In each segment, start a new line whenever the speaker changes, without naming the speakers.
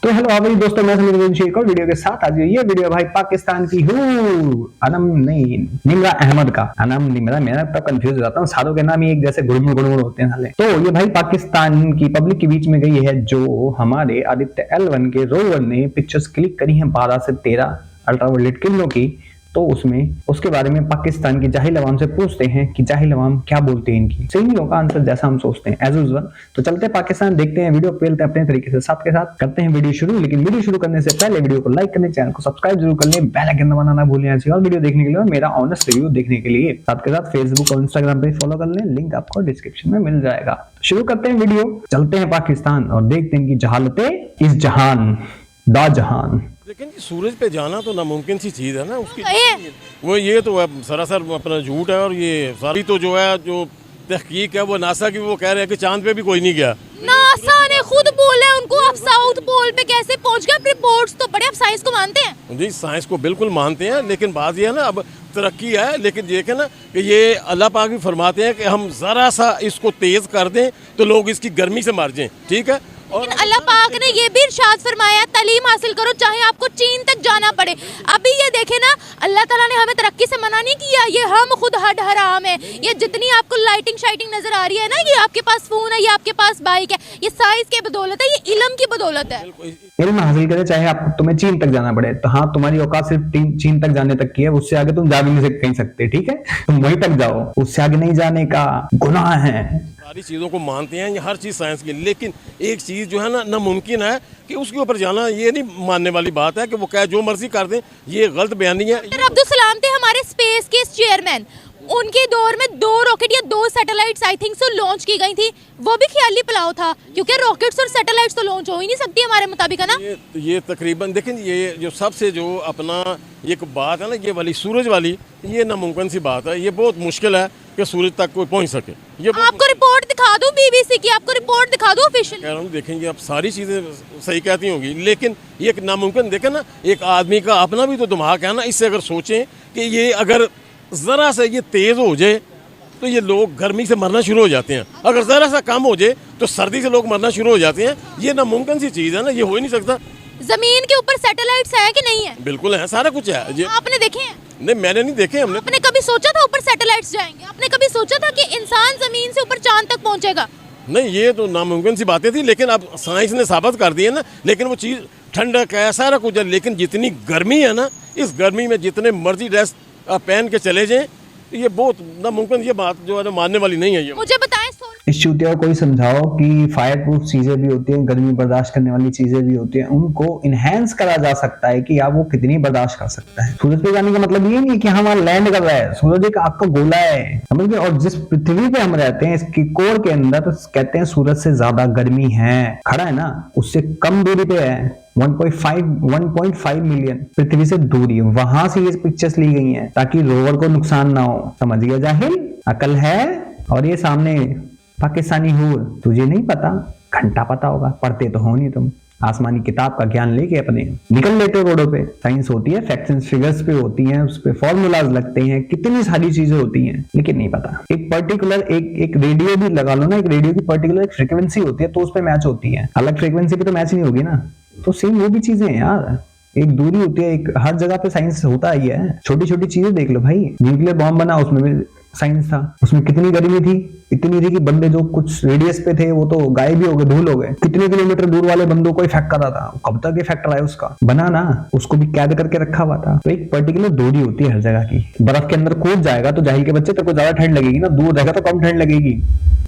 तो हेलो भाई दोस्तों, मैं समीर एक और वीडियो के साथ आज ये वीडियो भाई पाकिस्तान की अनम नहीं निमरा अहमद का अनम निमरा मैं तो कंफ्यूज हो जाता हूँ, सारों के नाम ही एक जैसे गुड़मुड़ होते हैं साले। तो ये भाई पाकिस्तान की पब्लिक के बीच में गई है जो हमारे आदित्य L1 के रोवर ने पिक्चर्स क्लिक करी हैं 12 से 13 अल्ट्रावायलेट किरणों की। तो उसमें उसके बारे में पाकिस्तान की जाहिल अवाम से पूछते हैं कि जाहिल अवाम क्या बोलते हैं इनकी। सही होगा आंसर जैसा हम सोचते हैं एज यूजुअल। तो चलते हैं पाकिस्तान, देखते हैं वीडियो, पेलते हैं अपने तरीके से, साथ के साथ करते हैं वीडियो शुरू। लेकिन वीडियो शुरू करने से पहले वीडियो को लाइक करने, चैनल को सब्सक्राइब जरूर कर लें, बेल आइकन दबाना ना भूलें ऐसी और वीडियो देखने के लिए और मेरा ऑनेस्ट रिव्यू देखने के लिए। साथ के साथ फेसबुक और इंस्टाग्राम पे फॉलो कर लें, लिंक आपको डिस्क्रिप्शन में मिल जाएगा। शुरू करते हैं वीडियो, चलते हैं पाकिस्तान और देखते हैं कि जहालतें इस जहान दा जहान।
लेकिन सूरज पे जाना तो नामुमकिन सी चीज़ है ना उसकी, वो ये तो सरासर अपना झूठ है। और ये सारी तो जो है जो तहकीक है वो नासा की, वो कह रहे हैं कि चांद पे भी कोई नहीं गया।
नासा ने खुद बोला है उनको, आप साउथ पोल पे कैसे पहुंच गए? रिपोर्ट्स तो पढ़े, आप साइंस को मानते हैं?
जी साइंस को बिल्कुल मानते हैं, लेकिन बात ये है ना अब तरक्की है, लेकिन देखें ना कि ये अल्लाह पाक भी फरमाते हैं कि हम ज़रा सा इसको तेज़ कर दें तो लोग इसकी गर्मी से मर जाएं, ठीक है।
लेकिन अल्लाह पाक ने ये भी इरशाद फरमाया, तालीम हासिल करो चाहे आपको चीन तक जाना पड़े। अभी ये देखे ना, अल्लाह ताला ने हमें तरक्की से मना नहीं किया, ये हम खुद हद हराम है। ये जितनी आपको लाइटिंग शाइटिंग नजर आ रही है ना, ये आपके पास फोन है, ये आपके पास बाइक है, ये साइंस की बदौलत है, ये इल्म की बदौलत है।
इल्म हासिल करे चाहे आप तुम्हें चीन तक जाना पड़े, तो हाँ तुम्हारी औकात सिर्फ चीन तक जाने तक की है, उससे आगे तुम जा भी नहीं कहीं सकते, ठीक है। तुम वहीं तक जाओ, उससे आगे नहीं जाने का गुनाह है।
सारी चीज़ों को मानते हैं, ये हर चीज़ साइंस की, लेकिन एक चीज़ जो है ना नामुमकिन है कि उसके ऊपर जाना, ये नहीं मानने वाली बात है कि वो क्या जो मर्जी कर दें, ये गलत बयानी है।
अब्दुल सलाम थे हमारे स्पेस के चेयरमैन, उनके दौर में 2 रॉकेट या 2 satellites I think so launch की गई थी, वो भी ख्याली पुलाव था, क्योंकि रॉकेट्स और सैटेलाइट्स तो लॉन्च हो ही नहीं सकती हमारे मुताबिक, है ना।
ये तकरीबन देखें, ये जो सबसे जो अपना एक बात है ना, ये वाली सूरज वाली, ये नामुमकिन सी बात है। ये बहुत मुश्किल है कि सूरज तक कोई पहुंच सके। ये
आपको रिपोर्ट दिखा दूं BBC की, आपको रिपोर्ट दिखा दूं ऑफिशियल?
कह रहा हूँ देखेंगे, आप सारी चीज़ें सही कहती होंगी, लेकिन ये एक नामुमकिन, देखें ना, एक आदमी का अपना भी तो दिमाग है ना। इससे अगर सोचें कि ये अगर ज़रा सा ये तेज़ हो जाए तो ये लोग गर्मी से मरना शुरू हो जाते हैं, अगर ज़रा सा कम हो जाए तो सर्दी से लोग मरना शुरू हो जाते हैं। ये नामुमकिन सी चीज़ है ना, ये हो ही नहीं सकता।
जमीन के ऊपर सैटेलाइट्स है कि नहीं है?
बिल्कुल है, सारा कुछ है। ये
आपने देखे हैं?
नहीं, मैंने नहीं देखे।
आपने कभी सोचा था ऊपर सैटेलाइट्स जाएंगे? आपने कभी सोचा था कि इंसान जमीन से ऊपर चांद तक पहुंचेगा?
नहीं, ये तो नामुमकिन सी बातें थी, लेकिन अब साइंस ने साबित कर दी है ना। लेकिन वो चीज़ ठंडक है, सारा कुछ है, लेकिन जितनी गर्मी है ना, इस गर्मी में जितने मर्जी ड्रेस पहन के चले जाएं, ये बहुत नामुमकिन, ये बात जो है ना मानने वाली नहीं है। ये
मुझे बताएं,
इस चूतिया को कोई समझाओ कि फायर प्रूफ चीजें भी होती हैं, गर्मी बर्दाश्त करने वाली चीजें भी होती हैं, उनको इनहेंस करा जा सकता है कि आप वो कितनी बर्दाश्त कर सकता है। सूरज पे जाने का मतलब ये नहीं कि हम वहां लैंड कर रहे हैं, सूरज एक आपका गोला है, समझ गए। और जिस पृथ्वी पे हम रहते हैं, इसकी कोर के अंदर तो कहते हैं सूरज से ज्यादा गर्मी है, खड़ा है ना, उससे कम दूरी पे है, 1.5 मिलियन पृथ्वी से दूरी, वहां से ये पिक्चर्स ली गई हैं ताकि रोवर को नुकसान ना हो। समझ गया जाहिल, अकल है। और ये सामने पाकिस्तानी हूर, तुझे नहीं पता, घंटा पता होगा, पढ़ते तो हो नहीं तुम, आसमानी किताब का ज्ञान लेके अपने निकल लेते हो रोडों पे। साइंस होती है, फैक्ट्स एंड फिगर्स पे होती हैं, उस पे फॉर्मूलाज लगते हैं, कितनी सारी चीजें होती हैं, लेकिन नहीं पता। एक पर्टिकुलर एक रेडियो भी लगा लो ना, एक रेडियो की पर्टिकुलर एक फ्रीक्वेंसी होती है, तो उस पे मैच होती है, अलग फ्रीक्वेंसी पे तो मैच नहीं होगी ना। तो सेम वो भी चीजें हैं यार, एक दूरी होती है, एक हर जगह पे साइंस होता ही है। छोटी छोटी चीजें देख लो भाई, न्यूक्लियर बॉम्ब बना, उसमें भी साइंस था, उसमें कितनी गर्मी थी, इतनी थी कि बंदे जो कुछ रेडियस पे थे वो तो गायब ही हो गए, धूल हो गए। कितने किलोमीटर दूर वाले बंदों को इफेक्ट कर रहा था, कब तक इफेक्ट रहा है उसका, बना ना, उसको भी कैद करके रखा हुआ था। तो एक पर्टिकुलर दूरी होती है हर जगह की। बर्फ के अंदर कूद जाएगा तो जाहिल के बच्चे तेरे को ज्यादा ठंड लगेगी ना, दूर रहेगा तो कम ठंड लगेगी।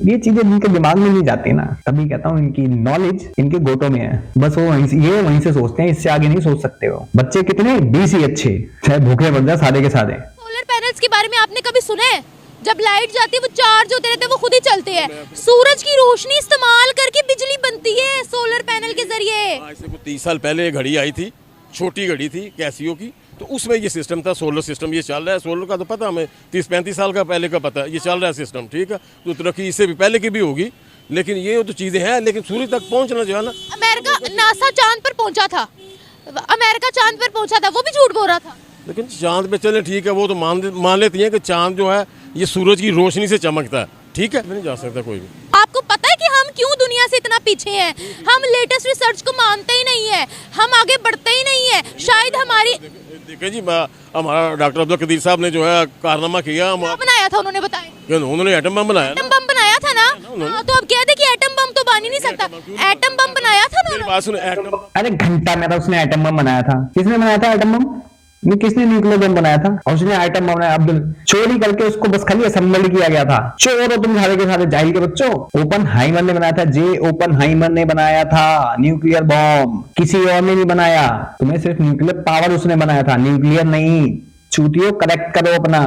ये चीजें इनके दिमाग में नहीं जाती ना, तभी कहता हूँ इनकी नॉलेज इनके गोटों में है, बस वो वहीं से सोचते हैं, इससे आगे नहीं सोच सकते हो। बच्चे कितने 20 ही अच्छे, चाहे भूखे मर जाए सारे के सारे।
सोलर पैनल्स के बारे में आपने कभी सुना है? जब लाइट जाती है वो चार्ज होते रहते हैं, वो खुद ही चलते हैं। सूरज की रोशनी इस्तेमाल करके बिजली बनती है सोलर पैनल के जरिए।
आज से कुछ 30 साल पहले घड़ी आई थी, छोटी घड़ी थी कैसियो की, तो उसमें ये सिस्टम था, सोलर सिस्टम ये चल रहा है। सोलर का तो पता हमें 30-35 साल का पहले का पता है, ये चल रहा है सिस्टम, ठीक है। तो तरक्की इससे भी पहले की भी होगी, लेकिन ये तो चीज़ें हैं, लेकिन सूरज तक पहुँचना जो है ना।
अमेरिका नासा चांद पर पहुंचा था, अमेरिका चांद पर पहुंचा था, वो भी झूठ बोल रहा था।
लेकिन चांद पे चले ठीक है, वो तो मान लेती हैं कि चांद जो है ये सूरज की रोशनी से चमकता है, ठीक है, नहीं जा सकता कोई भी।
आपको पता है कि हम क्यों दुनिया दुनिया से इतना पीछे हैं, हम लेटेस्ट रिसर्च को मानते ही नहीं है, हम आगे बढ़ते ही नहीं है। शायद हमारी
देखिए जी, हमारा डॉक्टर अब्दुल कदीर साहब ने जो है कारनामा किया,
क्या बनाया था उन्होंने, बताएं।
उन्होंने एटम बम बनाया ना।
एटम बम बनाया था ना, हाँ, तो अब कह दे कि एटम बम तो बन ही नहीं सकता, एटम बम बनाया था ना उन्होंने।
बात सुनो, एटम
अरे घंटा मेरा उसने एटम बम बनाया था। किसने बनाया था एटम बम? ये किसने न्यूक्लियर बम बनाया था? और उसने आइटम बम बनाया अब्दुल, चोरी करके उसको बस खाली असेंबल किया गया था। चोर हो तुम सारे के सारे जाहिल के बच्चों। ओपनहाइमर ने बनाया था, ओपनहाइमर ने बनाया था न्यूक्लियर बम, किसी और ने नहीं बनाया। तुम्हें सिर्फ न्यूक्लियर पावर उसने बनाया था, न्यूक्लियर नहीं। चूतियों, करेक्ट करो अपना।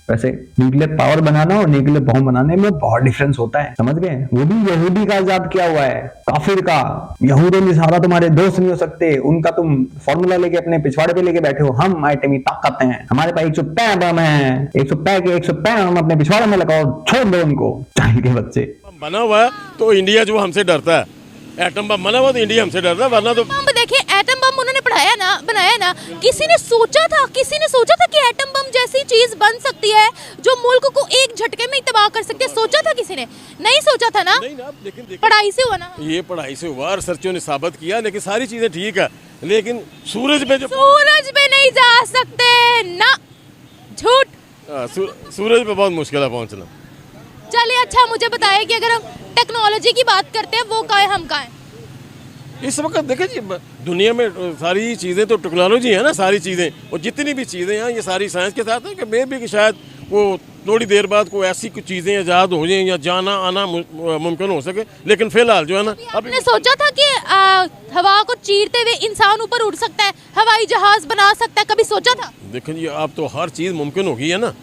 वैसे न्यूक्लियर पावर बनाना और न्यूक्लियर बम बनाने में बहुत डिफरेंस होता है, समझ गए? वो भी यहूदी का आजाद किया हुआ है, काफिर का। यहूदी निसारा तुम्हारे दोस्त नहीं हो सकते, उनका तुम फॉर्मूला लेके अपने पिछवाड़े पे लेके बैठे हो। हम आइटमी ताकत हैं, हमारे पास 105 बम है, 105 हम अपने पिछवाड़े में लगाओ, छोड़ दो उनको, चाहिए के बच्चे।
बना हुआ है तो इंडिया जो हमसे डरता है, एटम बम बना हुआ तो इंडिया हमसे डरता है, वरना तो
बम देखिए, एटम बम उन्होंने बनाया ना, किसी ने सोचा था कि एटम बम जैसी चीज बन सकती है जो मुल्क को एक झटके में ही तबाह कर सकती है? सोचा था किसी ने? नहीं सोचा था ना।
नहीं ना, लेकिन
पढ़ाई से हुआ ना,
ये पढ़ाई से हुआ, रिसर्चों ने साबित किया, लेकिन सारी चीजें ठीक है, लेकिन सूरज पे
नहीं जा सकते ना, झूठ।
सूरज पे बहुत मुश्किल है पहुंचना।
चलिए, अच्छा मुझे बताइए कि अगर हम टेक्नोलॉजी की बात करते हैं, वो कहाँ है, हम कहाँ हैं?
इस वक्त देखें जी, दुनिया में सारी चीज़ें तो टेक्नोलॉजी है ना, सारी चीज़ें, और जितनी भी चीज़ें हैं ये सारी साइंस के साथ है कि मे भी कि शायद वो थोड़ी देर बाद कोई ऐसी कुछ चीज़ें ईजाद हो जाएं या जाना आना मुमकिन हो सके, लेकिन फिलहाल जो है ना,
आपने सोचा था कि हवा को चीरते हुए इंसान ऊपर उड़ सकता है, हवाई जहाज बना सकता है? कभी सोचा था?
देखें जी, अब तो हर चीज़ मुमकिन हो गई है ना।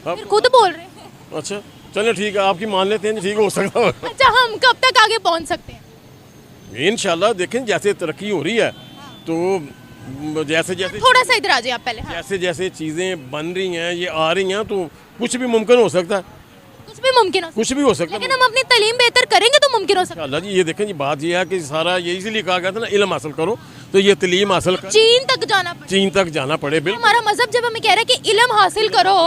फिर खुद बोल रहे हैं।
अच्छा चलिए ठीक है, आपकी मान लेते हैं, ठीक हो सकता है।
अच्छा, हम कब तक आगे पहुंच सकते हैं?
इंशाल्लाह देखें, जैसे तरक्की हो रही है तो जैसे
थोड़ा सा इधर आ जाइए आप पहले। हाँ।
जैसे जैसे चीज़ें बन रही हैं, ये आ रही हैं, तो कुछ भी मुमकिन हो सकता है,
कुछ भी मुमकिन हो
सकता है,
लेकिन हम अपनी तालीम बेहतर करेंगे तो मुमकिन हो सकता है।
इंशाल्लाह जी। ये देखें जी, बात ये है कि सारा ये इसीलिए कहा गया था ना, इल्म हासिल करो, तो ये तालीम हासिल कर
चीन तक जाना पड़े।
बिल्कुल।
हमारा मजहब जब हमें कह रहा है कि इल्म हासिल करो,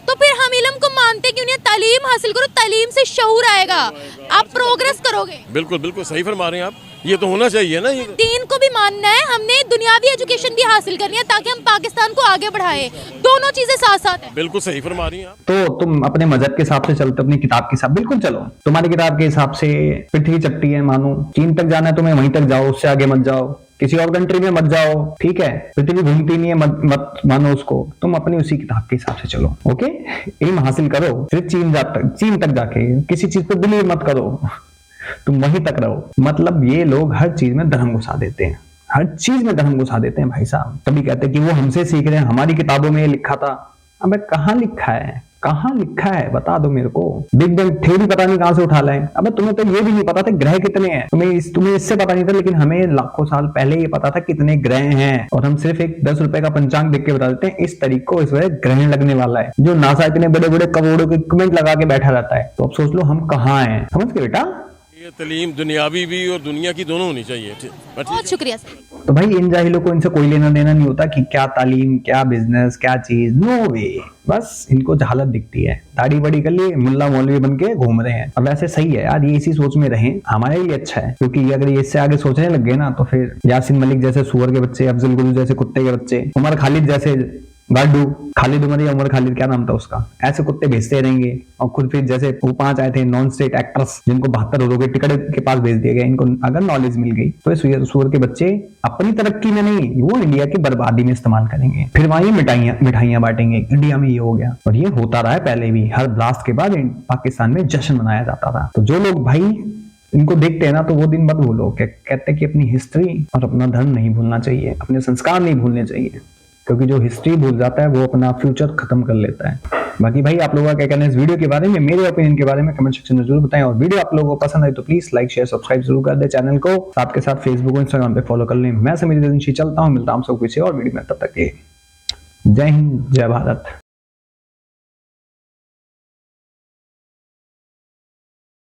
तो फिर हम इल्म को मानते क्यों नहीं? तालीम हासिल करो, तालीम से शऊर आएगा, आप प्रोग्रेस करोगे।
बिल्कुल बिल्कुल सही फरमा रहे हैं आप, ये तो होना चाहिए ना। ये
दीन को भी मानना है, हमने दुनियावी एजुकेशन भी हासिल करनी है ताकि हम पाकिस्तान को आगे बढ़ाए, दोनों चीजें साथ साथ हैं।
बिल्कुल सही फरमा रही हैं आप।
तो तुम अपने मजहब के हिसाब से चलते, अपनी किताब के हिसाब, बिल्कुल चलो। तुम्हारी किताब के हिसाब से पृथ्वी चपटी है, मानो चीन तक जाना है तुम्हें, वहीं तक जाओ, उससे आगे मत जाओ, किसी और कंट्री में मत जाओ, ठीक है? पृथ्वी घूमती नहीं है, मत मानो उसको, तुम अपनी उसी किताब के हिसाब से चलो, ओके? इल्म हासिल करो, सिर्फ चीन तक जाके किसी चीज पे बिलीव मत करो, तुम वहीं तक रहो। मतलब ये लोग हर चीज में धर्म घुसा देते हैं, हर चीज में धर्म घुसा देते हैं भाई साहब। कभी कहते हैं कि वो हमसे सीख रहे हैं, हमारी किताबों में ये लिखा था। अबे कहाँ लिखा है, कहाँ लिखा है, बता दो मेरे को। बिग बैंग थ्योरी पता नहीं कहां से उठा लाए। अबे तुम्हें तो ये भी नहीं पता था ग्रह कितने हैं, तुम्हें इससे पता नहीं था, लेकिन हमें लाखों साल पहले ये पता था कितने ग्रह हैं, और हम सिर्फ एक 10 रुपए का पंचांग देख के बता देते हैं इस तारीख को इस वजह ग्रहण लगने वाला है। जो नासा इतने बड़े बड़े करोड़ों के इक्विपमेंट लगा के बैठा रहता है, तो अब सोच लो हम कहाँ हैं, समझ गए बेटा?
ये तालीम दुनियावी भी और दुनिया की दोनों होनी चाहिए।
बहुत शुक्रिया सर।
तो भाई इन जाहिलों को इनसे कोई लेना देना नहीं होता कि क्या तालीम, क्या बिजनेस, क्या चीज, नो वे। बस इनको जहालत दिखती है, दाढ़ी बड़ी कर लिए मुल्ला मौलवी बन के घूम रहे हैं। और वैसे सही है यार, ये इसी सोच में रहें, हमारे लिए अच्छा है, क्योंकि अगर ये इससे आगे सोचने लग गए ना, तो फिर यासिन मलिक जैसे सुअर के बच्चे, अफजल गुरु जैसे कुत्ते के बच्चे, उमर खालिद जैसे गाडू, खालिद उमर या उमर खालिद, क्या नाम था उसका, ऐसे कुत्ते भेजते रहेंगे। और खुद फिर जैसे वो 5 आए थे नॉन स्टेट एक्टर्स, जिनको 72 करोड़ के टिकट के पास भेज दिया गया, इनको अगर नॉलेज मिल गई तो सुअर के बच्चे अपनी तरक्की में नहीं, वो इंडिया की बर्बादी में इस्तेमाल करेंगे। फिर वहां मिठाइयां बांटेंगे, इंडिया में ये हो गया। और ये होता रहा है पहले भी, हर ब्लास्ट के बाद पाकिस्तान में जश्न मनाया जाता था। तो जो लोग भाई इनको देखते हैं ना, तो वो दिन मत भूलो, कहते हैं कि अपनी हिस्ट्री और अपना धर्म नहीं भूलना चाहिए, अपने संस्कार नहीं भूलने चाहिए, क्योंकि जो हिस्ट्री भूल जाता है वो अपना फ्यूचर खत्म कर लेता है। बाकी भाई आप लोगों का क्या कहना है इस वीडियो के बारे में, मेरे ओपिनियन के बारे में कमेंट सेक्शन में जरूर बताएं। और वीडियो आप लोगों को पसंद आई तो प्लीज लाइक शेयर सब्सक्राइब जरूर कर दे चैनल को, साथ के साथ फेसबुक और इंस्टाग्राम पे फॉलो कर लें। मैं समीर चलता हूँ, मिलता हूँ सबको किसी और वीडियो में, तब तक के जय हिंद, जय भारत।